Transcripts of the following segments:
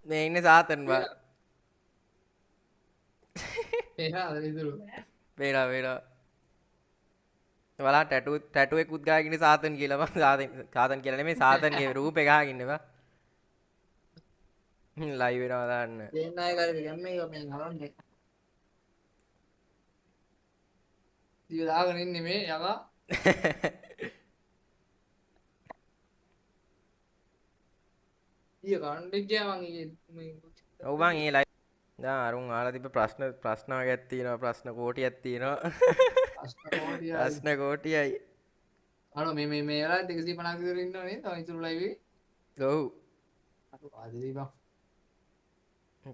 මේ ඉන්නේ සාතන් බා. එහා ඉතුරු. වේලා. ඔයාලා ටැටු එකකුත් ගාගෙන ඉන්නේ සාතන් කියලා බං. සාතන් කියලා නෙමෙයි සාතන්ගේ රූපේ ගාගෙන ඉන්නේ බා. ලයිව් වෙනවා දාන්න. දෙන්න අය කරේ ගැම්මේ මේ හරන්නේ. දිව දාගෙන ඉන්නේ මේ යකා. ඊය කණ්ඩේ ගියා මං මේ ඔව් බං ඒ ලයිව් දැන් අරුන් ආලා තිබ්බ ප්‍රශ්න වගේක් තියෙනවා ප්‍රශ්න කෝටියක් තියෙනවා. අෂ්ට කෝටියයි. ප්‍රශ්න කෝටියයි. අර මේ වෙලාවට 150 විතර ඉන්නව නේද? තව ඉතුරු ලයිව් එකේ. ඔව්. අර ආදී බං.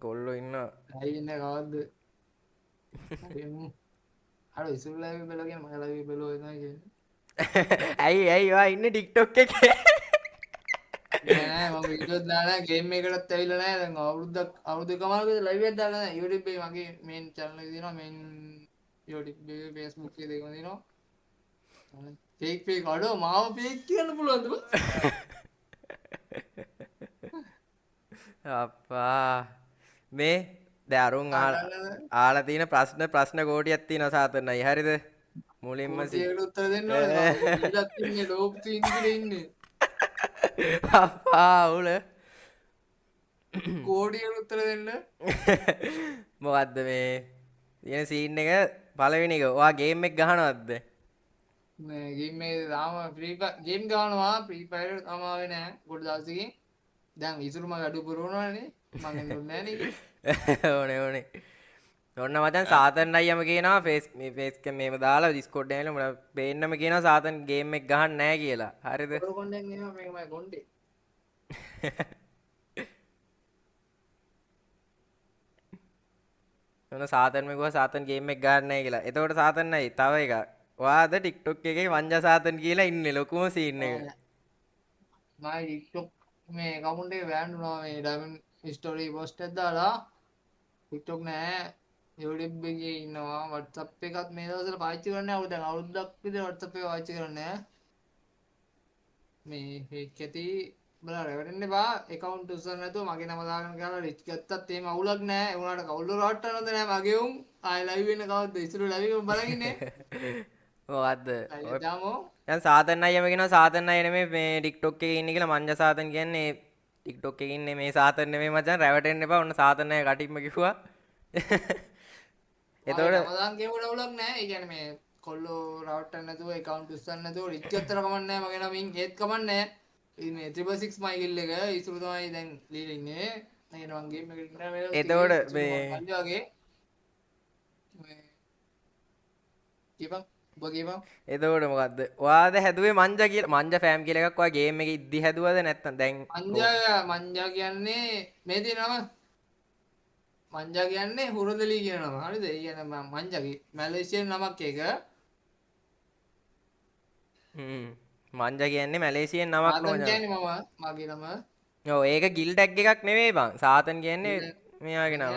කොල්ලෝ ඉන්නවා. ලයිව් ඉන්නේ කවද්ද? හරිමු. අර ඉතුරු ලයිව් බලගෙන මම ලයිව් බලුවා නෑ කියන්නේ. ඇයි ඔයා ඉන්නේ TikTok එකේ? නෑ මම වීඩියෝස් දාලා ගේම් එකකටත් ඇවිල්ලා නෑ දැන් අවුරුදු කමාරකද ලයිව් එකක් දාලා නෑ YouTube එකේ මගේ මේන් channel එක තියෙනවා මේන් YouTube එකේ Facebook එකේ දෙකම තියෙනවා fake අඩෝ මාව fake කියන්න පුළුවන්ද බං අප්පා මේ දැන් අරුන් ආලා තියෙන ප්‍රශ්න කෝටියක් තියෙනවා සාතනයි හරිද මුලින්ම ඒකට උත්තර දෙන්න ඕනේ ඊළඟ ඉන්නේ ලෝප් සීන් එකේ ඉන්නේ අප්පා උල කෝඩියට උත්තර දෙන්න මොකද්ද මේ තියෙන සීන් එක පළවෙනි එක ඔයා ගේම් එක ගහනවද මේ ගේම් එකේ තාම ෆ්‍රී ගේම් ගහනවා ෆ්‍රී ෆයර් තාම ආවේ නෑ පොඩි දවසකින් දැන් ඉතුරු මගේ අඩු පුරවනවානේ මම දුන්නේ නෑ නේ ඕනේ ඔන්න මචං සාතන් අයියම කියනවා ෆේස් කැම් මේව දාලා Discord එකේ මම පේන්නම කියනවා සාතන් ගේම් එක ගහන්න නැහැ කියලා. හරිද? ඔය කොණ්ඩෙන් එනවා මේක මගේ කොණ්ඩේ. ඔන්න සාතන් මෙගුවා සාතන් ගේම් එක ගහන්න නැහැ කියලා. එතකොට සාතන් නයි තව එකක්. ඔයාද TikTok එකේ වංජා සාතන් කියලා ඉන්නේ ලොකුම සීන් එක. මම TikTok මේ කවුන්ට් එක වැන්නුනා මේ ඩයමන්ඩ් ස්ටෝරි පෝස්ට් එකක් දාලා TikTok නෑ YouTube එකේ ඉන්නවා WhatsApp එකත් මේ දවස්වල පාවිච්චි කරන්නේ දැන් අවුරුද්දක් විතර WhatsApp එක පාවිච්චි කරන්නේ මේ fake ඇති බලන්න රැවටෙන්න එපා account උස්සන්න නැතුව මගේ නම දාගෙන කරලා රිච් ගත්තත් එහෙම අවුලක් නෑ ඒ වුණාට කවුරු රවට්ටන්නද නෑ මගේ උන් ආයි live වෙන්න කවද්ද ඉස්සර live එක බලන් ඉන්නේ මොකද්ද? දාමෝ දැන් සාතන් අයියම කියනවා සාතන් අයිය නෙමෙයි මේ TikTok එකේ ඉන්නේ කියලා මංජා සාතන් කියන්නේ TikTok එකේ ඉන්නේ මේ සාතන් නෙමෙයි මචං රැවටෙන්න එපා ඔන්න සාතන් අයිය කටින්ම කිව්වා. එතකොට රමදාන් කියවල අවුලක් නෑ ඒ කියන්නේ මේ කොල්ලෝ රවට්ටන්න නැතුව account උස්සන්න නැතුව රිච් ගත්තර කමක් නෑ මගේ නමින් ඒත් කමක් නෑ ඉතින් මේ 666 මයිල් එක ඉසුරු තමයි දැන් ලීලා ඉන්නේ නේද මං ගේම් එකකට ඉන්නවා මේ එතකොට මේ වගේ කීපන් ඔබ කීපන් එතකොට මොකද්ද? ඔයාද හැදුවේ මංජා කියලා මංජා ෆෑම් කියලා එකක් ඔයා ගේම් එකේ ඉද්දි හැදුවද නැත්නම් දැන් මංජා කියන්නේ මේ තියෙනම මංජා කියන්නේ හුරදලී කියන නම. හරිද? ඒ කියන්නේ මංජාගේ මැලේසියන් නමක් ඒක. මංජා කියන්නේ මැලේසියන් නමක් නෝ. සාතන් කියන්නේ මගේ නම. ඔව් ඒක ගිල්ඩ් ටැග් එකක් නෙවෙයි බං. සාතන් කියන්නේ මෙයාගේ නම.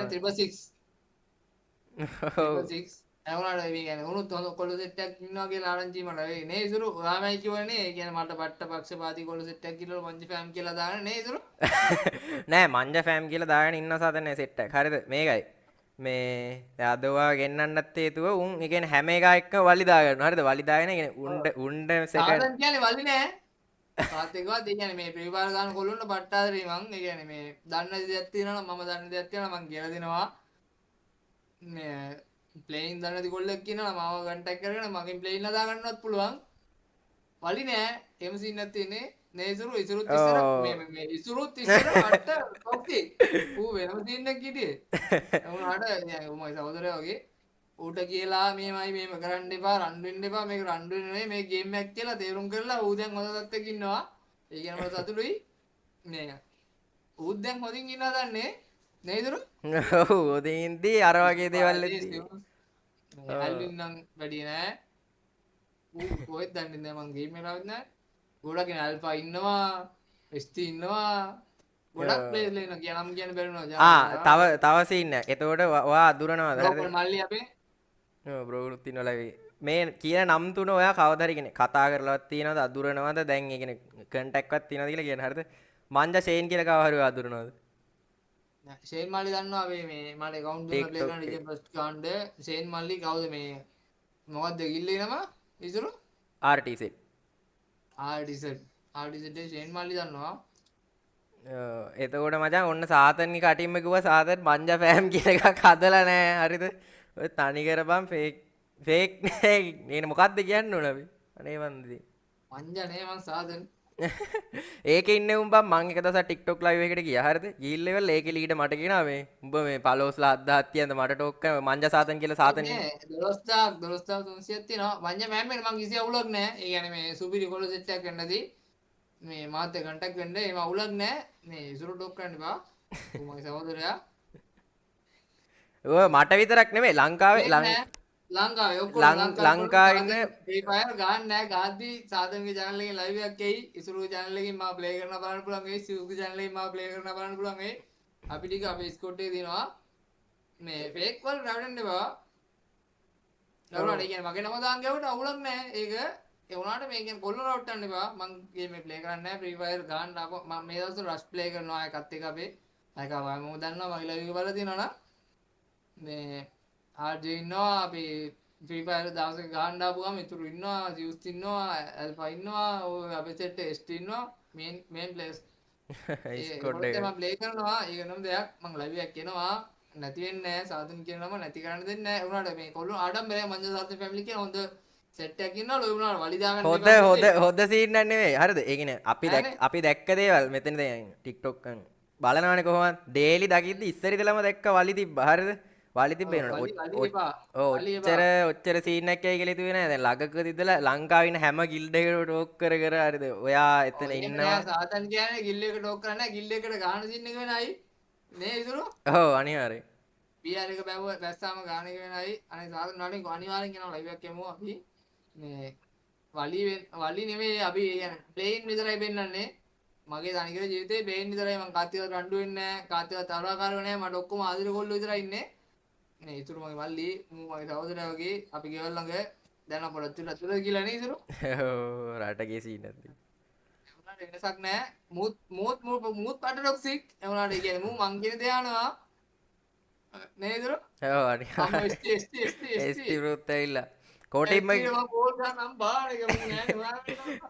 666. ඇවුනාට මේ කියන්නේ උනුත් හොඳ කොල්ල සෙට් එකක් ඉන්නවා කියලා ආරංචි මට වෙයි. නේ ඉසුරු ඔයාමයි කියවනේ. ඒ කියන්නේ මට පට්ට පක්ෂපාතී කොල්ල සෙට් එකක් කියලා මංජා ෆෑම් කියලා දාන්න නේ ඉසුරු. නෑ මංජා ෆෑම් කියලා දාගෙන ඉන්න සාතන් නෑ සෙට් එකක්. හරිද? මේකයි. මේ අද ඔයා ගෙන්නන්නත් හේතුව උන් ඒ කියන්නේ හැම එක එක්කම වලි දා ගන්නවා. හරිද? වලි දාගෙන ඒ කියන්නේ උණ්ඩ සෙකන්ඩ් සාතන් කියන්නේ වලි නෑ. තාත් එකවත් ඒ කියන්නේ මේ ප්‍රී ෆයර් ගන්න කොල්ලොන්ට පට්ටාදරේ මං ඒ කියන්නේ මේ දන්න දෙයක් තියෙනවා නම් මම දන්න දෙයක් තියෙනවා මං කියලා දෙනවා. මේ ප්ලේයින් දන්න නැති කොල්ලෙක් කියනවා මාව කන්ටැක්ට් කරගෙන මගෙන් ප්ලේයින් හදා ගන්නවත් පුළුවන්. වලි නෑ. එම සීන් එකක් තියෙන්නේ. නේ ඉසුරුත් ඉස්සර මේ ඉසුරුත් ඉස්සර අට ඔක්කේ. ඌ වෙනම සීන් එකක් හිටියේ. උනාට උමයි සහෝදරයා වගේ ඌට කියලා මේමයි මේම කරන්න එපා රන් වෙන්න එපා මේක රන් වෙන්නේ නෙමෙයි මේ ගේම් එකක් කියලා තේරුම් කරලා ඌ දැන් හොඳ තත්ත්වයක ඉන්නවා. ඒ කියන්නේ මට සතුටුයි. මේක. ඌත් දැන් හොඳින් ඉන්නවා දන්නේ. නේ ඉසුරු? ඔව් ඔදින්දී අර වගේ දේවල් එද්දී. ඇල්වින් නම් වැඩි නෑ. ඌ කොහෙද දන්නේ නැහැ මං ගේම් එකවත් නෑ. ගොඩක් ඇල්ෆා ඉන්නවා. ST ඉන්නවා. ගොඩක් ප්ලේයර්ලා ඉන්නවා. කියනම් කියන්න බැරි වුණා. තව සීන් එකක්. එතකොට ඔයා අඳුරනවද? හරිද? මල්ලි අපේ. ඔව් බ්‍රෝගුත් ඉන්නවා ලයිව්. මේ කියන නම් තුන ඔයා කවදාද කියන්නේ කතා කරලවත් තියනවද අඳුරනවද දැන් ඒ කියන්නේ කන්ටැක්ට් එකක් තියනවද කියලා කියන්නේ හරිද? මංජා ෂේන් කියලා කව හරි ඔයා අඳුරනවද? ෂේන් මල්ලි දන්නවා අපි මේ මට account දුන්න play TikTok කරන එකේ DJ first ගාන්න ෂේන් මල්ලි කවුද මේ මොකක්ද ගිල්ලේ නම ඉතුරු RTZ ආර්ටිසට් ෂේන් මල්ලි දන්නවා එතකොට මචං ඔන්න සාතන්නි කටින්ම කිව්වා සාතන් මංජා ෆෑම් කියන එකක් හදලා නෑ හරිද ඔය තනි කරපම් ෆේක් නෑ නේ මොකද්ද කියන්න ඕන අපි අනේ වන්දි මංජා නේ මං සාදන් ඒකේ ඉන්නේ උඹ මං එක දවසක් TikTok live එකකට ගියා හරිද ගිහිල්ලා ඉවරලා ඒකේ ලීඩ මට කියනවා මේ උඹ මේ පලෝස්ලා 7000ක් තියන්ද මට ටෝක් කරන මංජා සාතන් කියලා සාතන් නේ 12300ක් තියෙනවා මංජා මෑම්මේ මං කිසි අවුලක් නෑ ඒ කියන්නේ මේ සුපිරි කොළ සෙට් එකක් ගන්නදී මේ මාත් එක්ක කන්ටැක්ට් වෙන්න එහෙම අවුලක් නෑ මේ ඉසුරු ටොක් කරන්න එපා මගේ සහෝදරයා ඔය මට විතරක් නෙමෙයි ලංකාවේ ලංකාවේ ඔක්කොම ලංකාවේ ඉන්න Free Fire ගන්න නෑ ගාද්දි සාදන්ගේ channel එකේ live එකක් එයි ඉසුරුගේ channel එකකින් මම play කරන බලන්න පුළුවන් වෙයි සිව්ගේ channel එකකින් මම play කරන බලන්න පුළුවන් වෙයි අපි ටික අපේ ස්කෝඩ් එකේ තියෙනවා මේ fake වල රැවටෙන්න එපා නරුණා ඒ කියන්නේ මගේ නම දාන් ගැවුවට අවුලක් නෑ ඒක ඒ වුණාට මේ කියන්නේ කොල්ල රවට්ටන්න එපා මං ගේම් එක play කරන්නේ නෑ Free Fire ගන්න ආපහු මම මේ දවස්වල rush play කරනවා එකත් එක අපේ අයක මම දන්නවා මගේ live එක බලලා තියෙනවා නම් මේ RJ ඉන්නවා අපි Free Fire දවසක ගහන්න ආපුවම ඉතුරු ඉන්නවා Zeus ඉන්නවා Alpha ඉන්නවා ඔය අපේ set ST ඉන්නවා main players ස්කොඩ් එක මම play කරනවා ඒක නම් දෙයක් මම live එකක් කියනවා නැති වෙන්නේ නැහැ සාතුන් කියන නම නැති කරන්න දෙන්නේ නැහැ උනාට මේ කොල්ලෝ ආඩම්බරය මංජ සාතුන් family කියන හොඳ set එකක් ඉන්නවා ලොයි උනාට වලි දාගන්න හොද සීන් එක නෙවෙයි හරිද ඒ කියන්නේ අපි දැක්ක දේවල් මෙතන දැන් TikTok එක බලනවනේ කොහොමද ඩේලි දකිද්දි ඉස්සර ඉඳලම දැක්ක වලි තිබ්බා හරිද වලි තිබ්බේනවනේ ඔච්චර සීන් එකක් ඇයි කියලා හිතුවේ නෑ දැන් ළඟක ඉඳලා ලංකාවේ ඉන්න හැම ගිල්ඩ් එකකට ටෝක් කර හරිද ඔයා එතන ඉන්නවා සාතන් කියන්නේ ගිල්ඩ් එකට ටෝක් කරන්නේ නැහැ ගිල්ඩ් එකට ගාන සීන් එක වෙනයි නේ ඉතුරු ඔව් අනිවාර්යෙන් PR එක බැස්සාම ගාන එක වෙනයි අනේ සාතන් වලින් අනිවාර්යෙන් කියනවා ලයිව් එකක් යමු අපි මේ වලි නෙමෙයි අපි කියන්නේ ප්ලේන් විතරයි පෙන්නන්නේ මගේ තනිකර ජීවිතේ ප්ලේන් විතරයි මම කාතිවත් රණ්ඩු වෙන්නේ නැහැ කාතිවත් තරහකාරව නැහැ මට ඔක්කොම ආදිර කොල්ලෝ විතරයි ඉන්නේ නේ ඉතුරු මගේ මල්ලි මගේ සහෝදරයා වගේ අපි ගෙවල් ළඟ දැන් අපොලත් තුල කියලා නේ ඉතුරු ඔව් රටගේ සීන් නැති වෙනසක් නැහැ මූත් පට ටොක්සික් ඒ වුණාට ඒ කියන්නේ මං කියන දේ අහනවා නේ ඉතුරු ඔව් අනිවාර්යෙන් ST වෘත් ඇවිල්ලා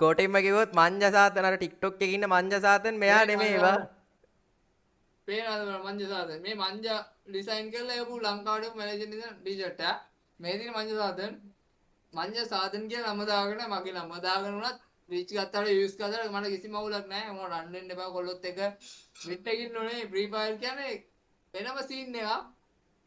කෝටිම්ම කිව්වොත් මංජ සාතන් අර TikTok එකේ ඉන්න මංජ සාතන් මෙයා නෙමෙයි ඒවා පේනවද මංජ සාතන් මේ මංජ ඩිසයින් කරලා එපු ලංකාවට මැනේජර් ඉඳන් ටී-ෂර්ට් එක මේ දින මංජ සාතන් කියලා නම දාගෙන මගේ නම දාගෙන උනත් රීච් ගත්තාට යූස් කරලා මට කිසිම අවුලක් නැහැ මොකද රන් වෙන්න එපා කොල්ලොත් එක විත් එකකින් ඕනේ Free Fire කියන්නේ වෙනම සීන් එකක්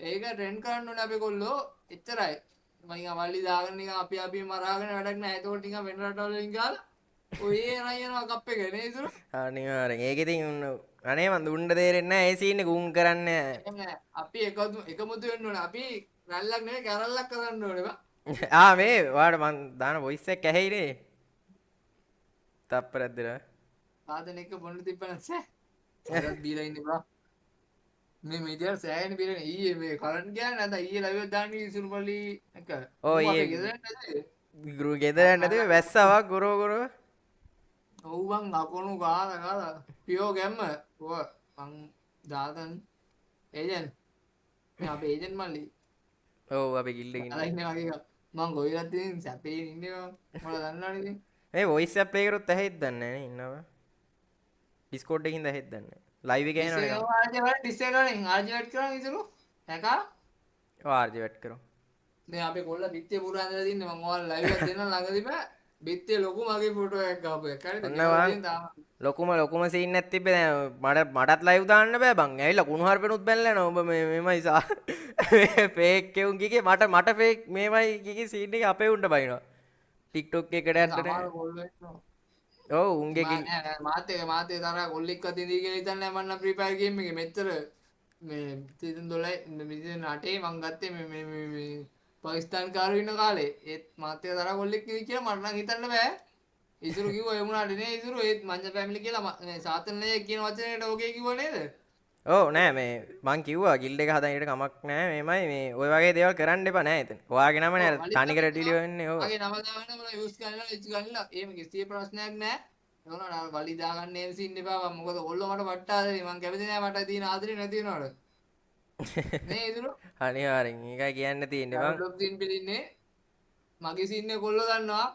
ඒක ට්‍රෙන්ඩ් කරන්න ඕනේ අපේ කොල්ලෝ එච්චරයි මම වල්ලි දාගෙන නිකන් අපි මරාගෙන වැඩක් නැහැ ඒතකොට නිකන් වෙන රටවල වලින් ගාලා ඔය එනවා කප් එක නේ ඉතුරු අනිවාර්යෙන් ඒක ඉතින් අනේ මන් දුන්න තේරෙන්නේ නැහැ ඒ සීන් එක උන් කරන්නේ අපි එකමුතු වෙන්න ඕනේ අපි රැල්ලක් නෙවෙයි කැරල්ලක් කරන්න ඕනේ බා මේ ඔයාලට මන් දාන වොයිස් එක ඇහෙයි නේ තප්පරක් දෙනවා සාදන එක බොන්න තිබ්බනසේ ඒකත් බීලා ඉන්නේ බා මේ මීඩියා සෑහෙන බීලා ඊයේ මේ කරන්ට් ගියා නැත්නම් ඊයේ ලයිව් එක දාන්න ඉසුරු පොලි එක ඔව් ඊයේ ගුරු ගෙදර නැති වැස්සාවක් ගොරෝ ඔව් බං අකුණු ගාලා පියෝ ගැම්ම ඔය මං දාතන් ඒජන්ට් මේ අපේ ඒජන්ට් මල්ලි ඔව් අපි ගිල්ඩ් එකේ ඉන්නේ වගේ මං ගොවිලත් ඉතින් සැපේ ඉන්නේ මම දන්නවනේ ඉතින් ඒ වොයිස් ඇප් ප්ලේ කරොත් ඇහෙයිද දන්නේ නැහැ නේ ඉන්නවා Discord එකකින් ඇහෙයිද දන්නේ නැහැ ලයිව් එකේ එනවනේ ආර්ජි වල ඩිස්ටේල් වලින් ආර්ජි වැට් කරන් ඉතුරු හැකා ඔව් ආර්ජි වැට් කරමු මේ අපේ කොල්ල පිටියේ පුරා ඇඳලා තින්නේ මං ඔයාලා ලයිව් එකක් දෙන්න ළඟදීම පිටියේ ලොකු මගේ ෆොටෝ එකක් ගාපු එක හරිද ලොකුම සීන් එකක් තිබ්බේ දැන් මටත් ලයිව් දාන්න බෑ බං ඇවිල්ලා කුණු හarpeනුත් බැලලා නෝ ඔබ මේමයි සා ෆේක් කෙවුන් කිකේ මට ෆේක් මේමයි කිකේ සීන් එක අපේ උන්ට බයිනවා TikTok එකට ඇත්තට ඔව් උන්ගේ මාතේ තරහ කොල්ලෙක්වත් ඉඳී කියලා හිතන්නේ මම නම් Free Fire game එකේ මෙච්චර මේ සීසන් 12 මිලියන 8 මං ගත්තේ මේ පාකිස්තාන් කාරයෝ ඉන්න කාලේ ඒත් මාතේ තරහ කොල්ලෙක් ඉඳී කියලා මට නම් හිතන්න බෑ ඉතුරු කිව්වා ඒ වුණාට නේ ඉතුරු ඒත් මංජ ෆැමිලි කියලා මේ සාතන්නේ කියන වචනේට ඕකේ කිව්ව නේද ඔව් නෑ මේ මං කිව්වා ගිල්ඩ් එක හදන්න ඊට කමක් නෑ මේමයි මේ ඔය වගේ දේවල් කරන්න එපා නෑ එතන ඔයාගේ නම නෑ තනිකර ඩිලි වෙන්නේ ඔව් මගේ නම දාගෙන මම යූස් කරලා ඉච්ච ගන්නලා එහෙම කිසි ප්‍රශ්නයක් නෑ එවුණාට වලි දාගන්න එහෙම සීන් එපා මොකද ඔල්ලෝ මට වට්ට ආදරේ මං කැමති නෑ මට තියෙන ආදරේ නැති වෙනවට නේ ඉදුණු අනිවාර්යෙන් ඒකයි කියන්න තියෙන්නේ බං. ඩෙවලොප් සීන් පිළින්නේ මගේ සීන් එක කොල්ලෝ දන්නවා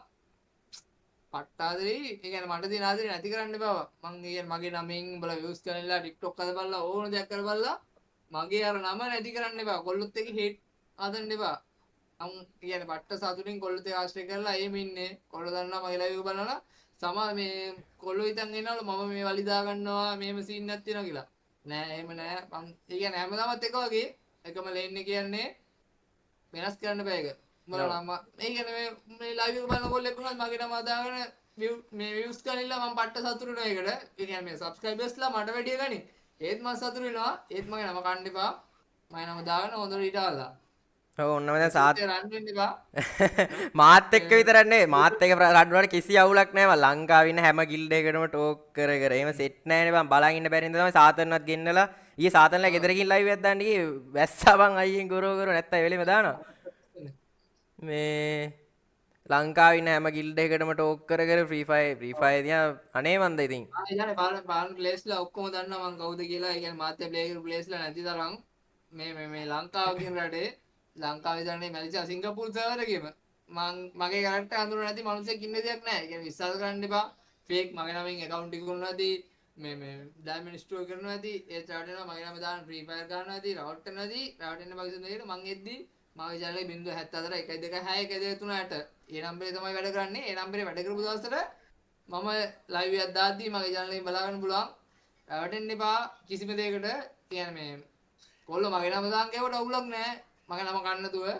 පට්ට ආදරේ ඒ කියන්නේ මට තියෙන ආදරේ නැති කරන්න එපා මං කියන්නේ මගේ නමෙන් උඹලා views කරලා TikTok හදපල්ලා ඕන දෙයක් කරපල්ලා මගේ අර නම නැති කරන්න එපා කොල්ලොත් එක්ක හේට් හදන්න එපා මං කියන්නේ පට්ට සතුටින් කොල්ලොත් එක්ක ආශ්‍රය කරලා එහෙම ඉන්නේ කොල්ලෝ දන්නවා මගේ ලයිව් එක බලනවා සමා මේ කොල්ලෝ හිතන් එනවලු මම මේ වලි දා ගන්නවා මෙහෙම සීන් එකක් තියෙනවා කියලා නෑ එහෙම නෑ මං ඒ කියන්නේ හැමදාමත් එක වගේ එකම ලේන් එක කියන්නේ වෙනස් කරන්න බෑ ඒක උඹලා නම ඒ කියන්නේ මේ ලයිව් එක බලන කොල්ලෙක් වුණත් මගේ නම දාගෙන මේ views ගන්නilla මම පට්ට සතුටු වෙනවා ඒකට ඒ කියන්නේ මේ subscribersලා මට වැඩිය ගනි ඒත් මම සතුටු වෙනවා ඒත් මගේ නම කන්න එපා මගේ නම දාගෙන හොඳට ඊටාලා ඔව් ඔන්නම දැන් සාත් රන් වෙන්න එපා මාත් එක්ක විතරක් නෙවෙයි මාත් එක්ක රණ්ඩුවට කිසි අවුලක් නැහැ මම ලංකාවේ ඉන්න හැම ගිල්ඩ් එකකටම ටෝක් කර කර එහෙම සෙට් නැහැ නේ බං බලන් ඉන්න බැරි හින්දා තමයි සාතන්වත් ගෙන්නලා ඊයේ සාතන්ලා ගෙදරකින් ලයිව් එකක් දාන්න ගියේ වැස්සා බං අයියෙන් ගොරෝ නැත්තම් ඒ වෙලෙම දානවා මේ ලංකාවේ ඉන්න හැම ගිල්ඩ් එකකටම ටෝක් කර කර ෆ්‍රී ෆයර් දිහා අනේ මන්ද ඉතින් ඒ කියන්නේ බලන ප්ලේස්ලා ඔක්කොම දන්නවා මං කවුද කියලා ඒ කියන්නේ මාත්‍ය ප්ලේ කරපු ප්ලේස්ලා නැති තරම් මේ ලංකාව කියන රටේ ලංකාවේ දන්නේ මැලේසියා සිංගප්පූරු සර්වර් එකේම මගේ කැරක්ටර් හඳුනන නැති මිනිස්සෙක් ඉන්න දෙයක් නැහැ. ඒ කියන්නේ විශ්වාස කරන්න එපා. ෆේක් මගේ නමින් account එක කරනවා ඇති මේ ඩයමන්ඩ් ස්ටෝර් කරනවා ඇති ඒ චාට් වෙනවා මගේ නම දාන ෆ්‍රී ෆයර් ගන්නවා ඇති රවට් කරනවා ඇති රවට් වෙන බගින් දෙකට මං එද්දි මගේ channel එකේ 0.74 126 123 ඒ නම්බරේ තමයි වැඩ කරන්නේ. ඒ නම්බරේ වැඩ කරපු දවසට මම ලයිව් එකක් දාද්දි මගේ channel එකෙන් බලා ගන්න පුළුවන්. රවටෙන්න එපා කිසිම දෙයකට. කියන්නේ මේ කොල්ල මගේ නම දාන් ගේවට අවුලක් නැහැ. මගේ නම කන්න දුව. ඒ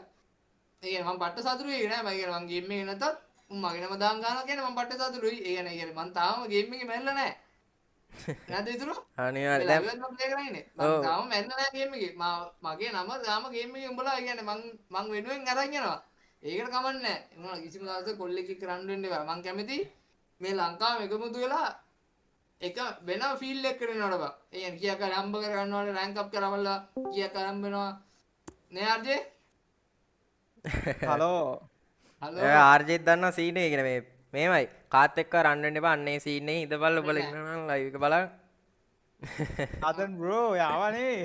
කියන්නේ මම පට්ට සතුටුයි නෑ. මම කියන්නේ මම ගේම් එකේ නැතත් මගේ නම දාන් ගන්නවා කියන්නේ මම පට්ට සතුටුයි. ඒ කියන්නේ මම තාම ගේම් එකේ මැරෙලා නෑ. නේද ඉතුරු? අනිවාර්යෙන් දැන් මම ප්ලේ කරන්නේ. මම තාම මැරෙලා නෑ ගේම් එකේ. මගේ නම තාම ගේම් එකේ උඹලා ඒ කියන්නේ මං වෙනුවෙන් අරන් යනවා. ඒකට කමන්නේ නෑ. මොනවා කිසිම දවසක කොල්ලෙක් එක්ක රන් වෙන්න එපා. මං කැමති මේ ලංකාවේ එකමුතු වෙලා එක වෙන ෆීල්ඩ් එකකට එනවට බා. ඒ කියන්නේ කීයක් හරි හම්බ කර ගන්නවට රෑන්ක් අප් කරවලා කීයක් හරි හම්බ වෙනවා. නේ ආර්ජේ? හලෝ. හලෝ. ඒ ආර්ජේ දන්නා සීන් එක කියන්නේ මේමයි. කාත් එක්ක රන් වෙන්න එපා. අන්නේ සීන් එකේ ඉඳපල්ල ඔබලා ඉන්නවා ලයිව් එක බලන්න. අදන් බ්‍රෝ යාවනේ.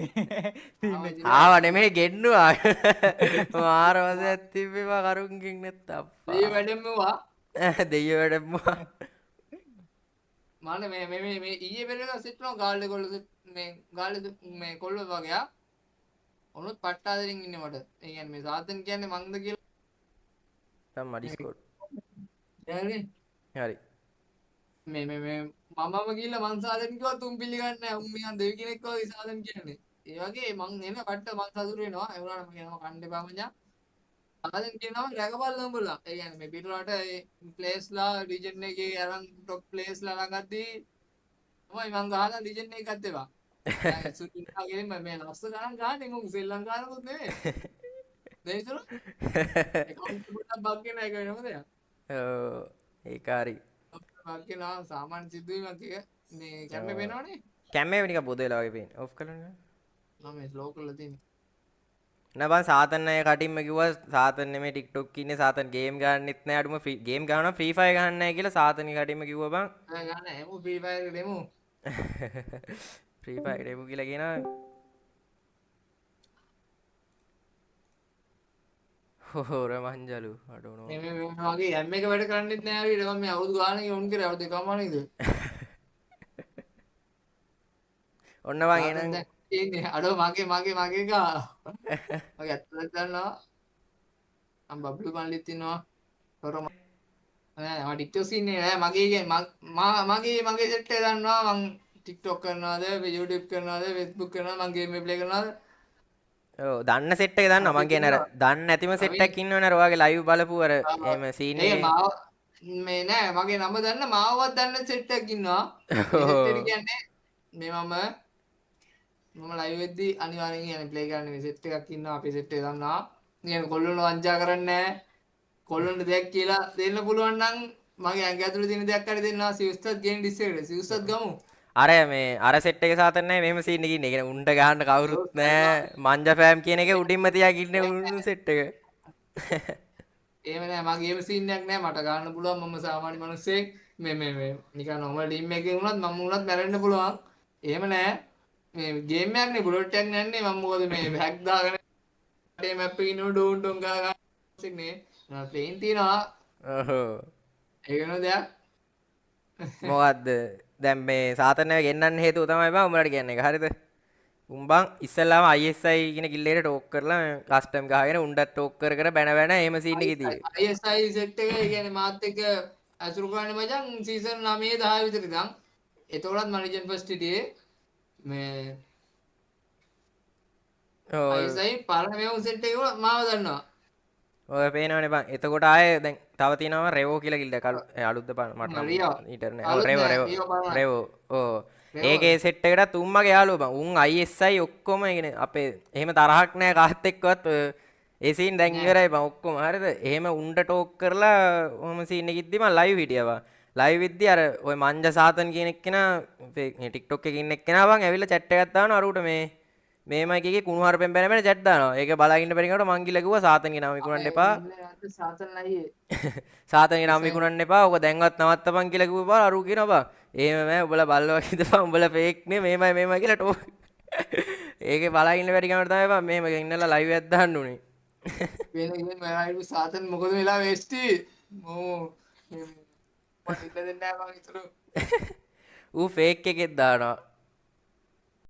ආව නෙමෙයි ගෙන්නුවා. මාරවදයක් තිබ්බේවා කරුන්ගෙන් නැත්ත අප්පා. දෙය වැඩෙමුවා. දෙයියෝ වැඩමුවා. මම මේ ඊයේ පෙරේද සිටනවා ගාල්ලේ කොල්ල මේ ගාල්ලේ මේ කොල්ල වගේ ඔනොත් පට්ටාදරින් ඉන්නේ මට. ඒ කියන්නේ මේ සාතන් කියන්නේ මංද කියලා. තමයි ඩිස්කෝඩ්. හරි. හරි. මේ මමම ගිහලා මං සාතන් කිව්වා තුන් පිළිගන්නේ නැහැ. උන් නිකන් දෙවි කෙනෙක් වගේ සාතන් කියන්නේ. ඒ වගේ මං එන පට්ට මං සතුටු වෙනවා. ඒ වුණාට මම කියනවා කන්න එපා මචං. සාතන් කියනවා රැකපල්ලා උඹලා. ඒ කියන්නේ මේ පිටරට ඒ ප්ලේස්ලා රීජන් එකේ අරන් টොප් ප්ලේස්ලා ළඟදී තමයි මං ගහලා රීජන් එකක් ගත්තේවා. සුටින්ගාගෙන් මේ ලස්ස ගණන් ගහන්නේ මොකද ශ්‍රී ලංකාවකුත් නෙමෙයි. දෙයිසුර account එක බග් වෙන එක වෙනම දෙයක්. ඔව් ඒක හරි. බග් වෙනවා සාමාන්‍ය සිදුවීමක් එක මේ කැම්මේ වෙනවනේ. කැම්මේ නිකන් බොද වෙලා වගේ පේන්නේ. ඔෆ් කරලා මම මේ ස්ලෝ කරලා තියෙන්නේ. නෑ බං සාතන් අය කටින්ම කිව්වා සාතන් නෙමෙයි TikTok ඉන්නේ සාතන් ගේම් ගන්නෙත් නෑ අඩුම ගේම් ගන්නවා ෆ්‍රී ෆයර් ගහන්න නෑ කියලා සාතන් කටින්ම කිව්වා බං. ගන්න එමු ෆ්‍රී ෆයර් එක දෙමු. ෆ්‍රී ෆයර් දෙමු කියලා කියනවා. හොර මංජලු අඩෝනෝ. මේ වගේ යම් එක වැඩ කරන්නෙත් නෑ හරියට මම මේ අවුරුදු ගානක ඔන් කරේ අවුරුදු දෙකමාරයිද. ඔන්න බං එහෙනම් ඉන්නේ අඩෝ මගේ ගා. මගේ ඇත්තට ගන්නවා. මම බබ්ලු මල්ලිත් ඉන්නවා. තොරම නෑ මම TikTok ඉන්නේ නෑ මගේ සෙට් එක දන්නවා මම TikTok කරනවාද YouTube කරනවාද Facebook කරනවාද මම ගේම් ප්ලේ කරනවාද ඔව් දන්න සෙට් එක දන්නවා මං කියන්නේ අර දන්නේ නැතිම සෙට් එකක් ඉන්නවනේ අර ඔයාගේ ලයිව් බලපු අර එහෙම සීන් ඒ එකේ මේ නෑ මගේ නම දන්න මාවවත් දන්න සෙට් එකක් ඉන්නවා. ඒ සෙට් එක කියන්නේ මේ මම ලයිව් වෙද්දී අනිවාර්යෙන් කියන්නේ ප්ලේ කරන්න මේ සෙට් එකක් ඉන්නවා අපේ සෙට් එක දන්නවා. නිකන් කොල්ලොන්ව වංචා කරන්නේ නෑ. කොල්ලොන්ට දෙයක් කියලා දෙන්න පුළුවන් නම් මගේ ඇඟ ඇතුලේ තියෙන දෙයක් හරි දෙන්නවා. සිව්ස්ටත් ගේන් ඩිස් එකට. සිව්ස්ටත් ගමු. අර මේ අර සෙට් එක සාතන් නැහැ මෙහෙම සීන් එකකින් ඉන්නේ. ඒ කියන්නේ උණ්ඩ ගහන්න කවුරුත් නැහැ. මංජා ෆෑම් කියන එකේ උඩින්ම තියාගෙන ඉන්නේ උණු සෙට් එක. එහෙම නෑ මගේ එහෙම සීන් එකක් නෑ මට ගන්න පුළුවන් මම සාමාන්‍ය මිනිස්සෙක්. මේ නිකන් normal ටීම් එකකින් වුණත් මම වුණත් මැරෙන්න පුළුවන්. එහෙම නෑ. මේ ගේම් එකක් නේ බුලට් එකක් නැන්නේ මම මොකද මේ හැක් දාගෙන මේ මැප් එකේ ඉන්නකොට ඩෝන් ඩෝන් ගා ගන්න ඉන්නේ. ප්ලේන් තියනවා. ඔහෝ ඒක නෝ දෙයක්. මොකද්ද දැන් මේ සාතනය ගෙන්නන්න හේතුව තමයි බං උඹලට කියන්නේ එක හරිද උඹන් ඉස්සෙල්ලාම ISI කියන කිල්ලේට ටෝක් කරලා කස්ටම් ගහගෙන උණ්ඩත් ටෝක් කර කර බැන බැන එහෙම සීන් එකේ තියෙන්නේ ISI සෙට් එක ඒ කියන්නේ මාත් එක්ක අසුරු කරන්නේ මචං සීසන් 9 10 විතර ඉඳන්. එතකොටත් මම ලිජන් ෆස්ට් හිටියේ මේ ඔව් ISI පරණ මේව සෙට් එක උනත් මාව දන්නවා. ඔය පේනවනේ බං එතකොට ආයේ දැන් තව තියෙනවා රෙවෝ කියලා කිල්ල අලුත්ද බං මට නම් රියෝ. ඊටර් නෑ අලුත් රෙවෝ නෑ, රෙවෝ රියෝ පරණයි. රෙවෝ ඕ රෙවෝ. ඒකේ සෙට් එකටත් උම්මගේ යාළුවා බං උන් ISI ඔක්කොම ඉගෙන අපේ එහෙම තරහක් නෑ කාත් එක්කවත් ඒ සීන් දැන් ඉවරයි බං ඔක්කොම හරිද එහෙම උණ්ඩ ටෝක් කරලා ඔහම සීන් එකෙද්දි මම ලයිව් හිටියා බං ලයිව් වෙද්දි අර ඔය මංජ සාතන් කියන එක්කෙනා TikTok එකේ ඉන්න එක්කෙනා බං ඇවිල්ලා chat එකක් දානවා අරුට මේ මයික් එකේ කුණු හarpen බැන බැන chat දානවා ඒක බලාගෙන ඉන්න බැරි කෙනාට මං ගිහලා කිව්වා සාතන්ගේ නම විකුණන්න එපා සාතන් අයියේ. සාතන්ගේ නම විකුණන්න එපා ඔක දැන්වත් නවත්තපන් කියලා කිව්වා අරු කියනවා බං එහෙම මෑ උඹලා බල්ලවා කිදපන් උඹලා ෆේක් නේ මේමයි කියලා ටෝ ඒකේ බලාගෙන ඉන්න බැරි කෙනාට තමයි බං මෙහෙම ඉන්නලා ලයිව් එකක් දාන්න උනේ වෙන ඉතින් මම සාතන් මොකද වෙලා වෙස්ටි මෝ මට ඉන්න දෙන්න නෑ මං ඉතුරු ඌ ෆේක් එකෙත් දානවා